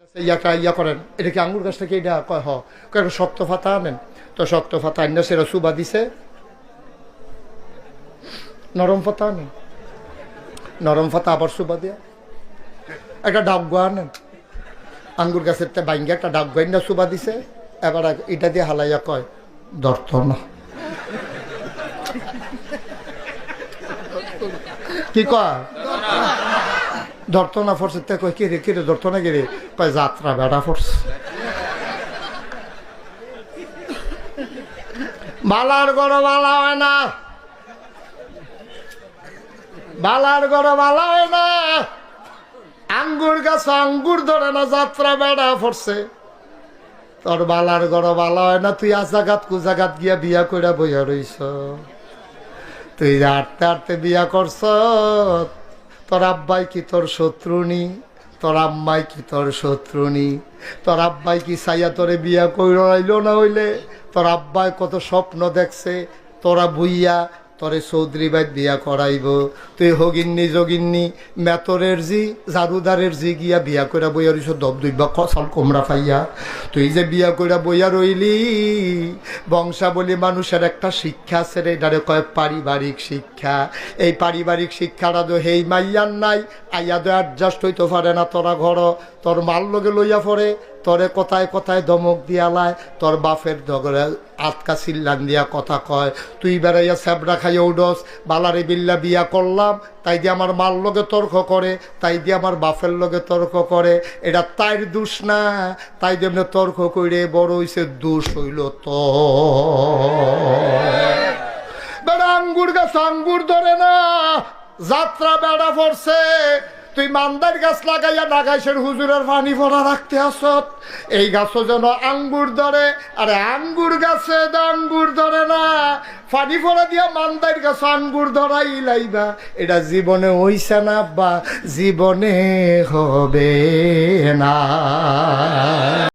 ইয়া করেন, এটা কি আঙ্গুর গাছটা কি? এটা কয় কয় শক্ত ফাতা আনেন। তো শক্ত ফাতা আইনা সেরা সুবা দিছে, নরম ফাতা আনেন, নরম ফাতা আবার সুবা দিয়া একটা ডাবগা আনেন, আঙ্গুর গাছের বাইঙ্গা একটা ডাবগা আইনা সুবা দিছে। এবার এটা দিয়ে হালাইয়া কয় ধরত না। কি কয় ধরত না ফরছে? কয় কিরে কিরে ধরত না কিরে? কয় যাত্রা বেড়া ফরছে। বালার গড় বালা হয় না, বালার গড় বালা হয় না। আঙ্গুর গাছ আঙ্গুর ধরে না, যাত্রা বেড়া ফরছে। তোর বালার গড় বালা হয় না, তুই আজাগাত কুজাগাত গিয়া বিয়া কইরা বইয়া রইছ। তুই হাঁটতে হাঁটতে বিয়া করছ। তোর আব্বাই কি তোর শত্রুনি? তোর আম্মাই কি তোর শত্রুনি? তোর আব্বাই কি সাইয়া তোরে বিয়া কইরা আইলো না হইলে? তোর আব্বাই কত স্বপ্ন দেখছে তোরা বুইয়া তোরে চৌধুরী বাইত বিয়া করাইব। তুই হগিন্নি যোগিন্নি মেতরের জি জারুদারের জি গিয়া বিয়া কইরা বইয়া রইছ দব দুইবা কসাল কোমরা পাইয়া। তুই যে বিয়া কইরা বইয়া রইলি, বংশাবলী মানুষের একটা শিক্ষা আছে রে, এটারে কয় পারিবারিক শিক্ষা। এই পারিবারিক শিক্ষাটা তো হেই মাইয়ার নাই, আইয়া তো অ্যাডজাস্ট হইতে পারে না। তোরা ঘর তোর মাল লগে লইয়া পড়ে, তোরে কথায় কথায় ধমক দিয়ালায়, তোর বাপের দগরে আটকা চিল্লান দিয়া কথা কয়। তুই বেড়াইয়া স্যাবরা খাইয়া উডস, বালারে বিল্লা বিয়া করলাম তাই দিয়ে আমার মাল লগে তর্ক করে, তাই দিয়ে আমার বাপের লগে তর্ক করে। এটা তাইর দোষ না, তাই দিয়ে এমনি তর্ক করে বড় হইছে, দোষ হইল তো। বেড়া আঙ্গুর গাছ আঙ্গুর ধরে না, যাত্রা বেড়া পড়ছে। তুই মান্দার গাছ লাগাইয়া নাগাইশের হুজুরের পানি ভরা রাখতে আসত। এই গাছও যেন আঙ্গুর ধরে, আরে আঙ্গুর গাছে আঙ্গুর ধরে না, পানি ভরা দিয়া মান্দার গাছ আঙ্গুর ধরাই লাইবা। এটা জীবনে হইছে না বা জীবনে হবে না।